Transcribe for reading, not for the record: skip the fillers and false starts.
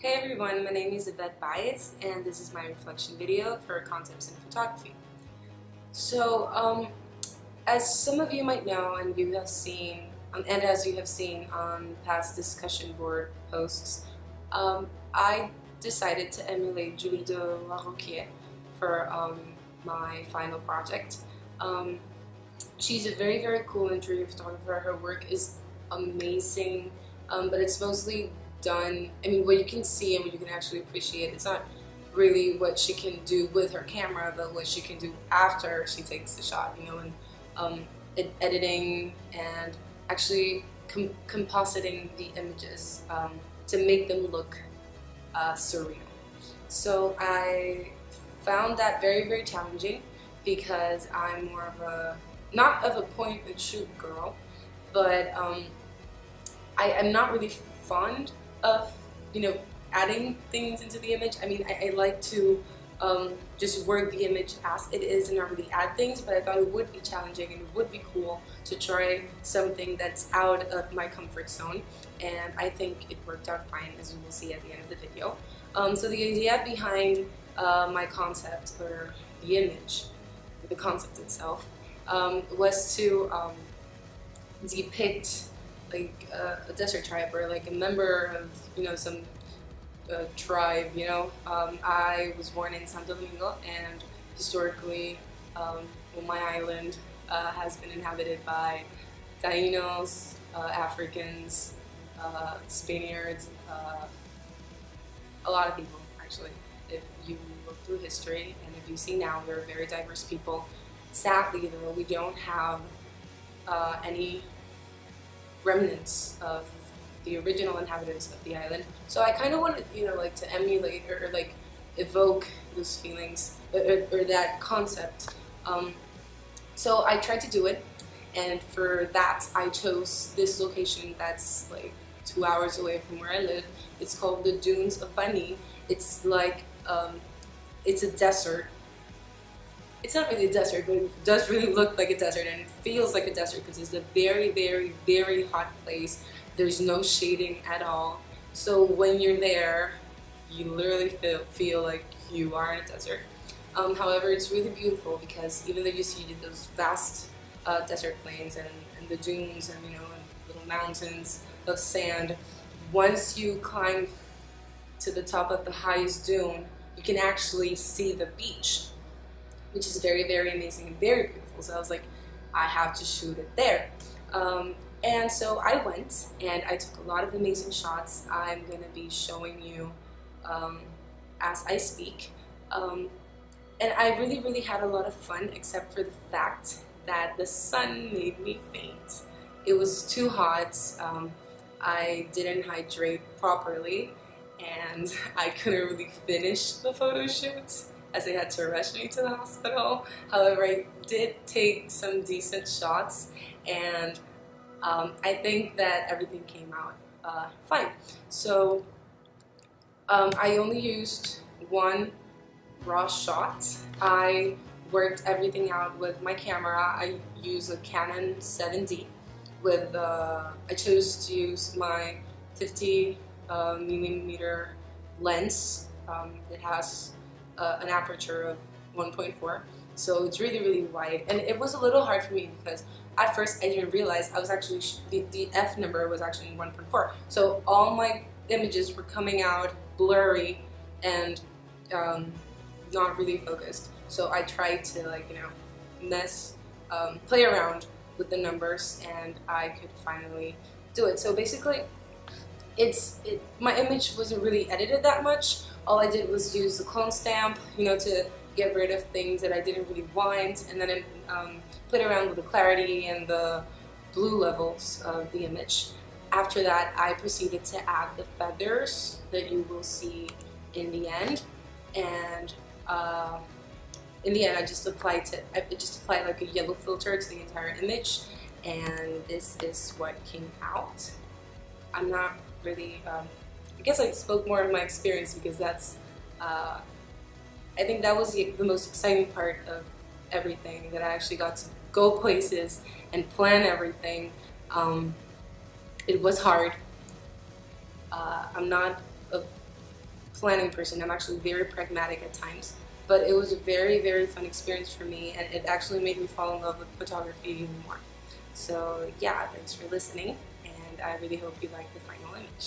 Hey everyone, my name is Yvette Baez and this is my reflection video for concepts in photography. So, as some of you might know and you have seen, and as you have seen on past discussion board posts, I decided to emulate Julie de Laroquière for my final project. She's a very cool interior photographer. Her work is amazing, but it's mostly done, what you can see and what you can actually appreciate, it's not really what she can do with her camera, but what she can do after she takes the shot, and editing and actually compositing the images to make them look surreal. So I found that very challenging because I'm more of a, not of a point and shoot girl, but I am not really fond of adding things into the image. I like to just work the image as it is and not really add things, but I thought it would be challenging and it would be cool to try something that's out of my comfort zone, and I think it worked out fine, as you will see at the end of the video. So the idea behind my concept, or the image, the concept itself, was to depict like a desert tribe, or like a member of some tribe. I was born in Santo Domingo, and historically, my island has been inhabited by Taínos, Africans, Spaniards, a lot of people actually. If you look through history and if you see now, they're very diverse people. Sadly though, we don't have any remnants of the original inhabitants of the island. So I kind of wanted, to emulate or like evoke those feelings or that concept. So I tried to do it, and for that I chose this location that's like 2 hours away from where I live. It's called the Dunes of Bani. It's like, it's a desert. It's not really a desert, but it does really look like a desert, and it feels like a desert because it's a very hot place. There's no shading at all. So when you're there, you literally feel like you are in a desert. However, it's really beautiful because even though you see those vast desert plains and the dunes and and little mountains of sand, once you climb to the top of the highest dune, you can actually see the beach, which is very amazing and very beautiful. So I was like, I have to shoot it there. And so I went and I took a lot of amazing shots. I'm going to be showing you as I speak. And I really had a lot of fun, except for the fact that the sun made me faint. It was too hot. I didn't hydrate properly, and I couldn't really finish the photo shoot as they had to rush me to the hospital. However, I did take some decent shots, and I think that everything came out fine. So I only used one raw shot. I worked everything out with my camera. I use a Canon 7D with, I chose to use my 50 millimeter lens. It has an aperture of 1.4, so it's really wide, and it was a little hard for me because at first I didn't realize I was actually the f number was actually 1.4, so all my images were coming out blurry and not really focused. So I tried to play around with the numbers, and I could finally do it. So basically my image wasn't really edited that much. All I did was use the clone stamp, to get rid of things that I didn't really want, and then I played around with the clarity and the blue levels of the image. After that, I proceeded to add the feathers that you will see in the end, and in the end, I just applied like a yellow filter to the entire image, and this is what came out. I'm not really, I guess I spoke more of my experience because that's, I think that was the most exciting part of everything, that I actually got to go places and plan everything. It was hard. I'm not a planning person. I'm actually very pragmatic at times. But it was a very, very fun experience for me, and it actually made me fall in love with photography even more. So yeah, thanks for listening, and I really hope you like the final image.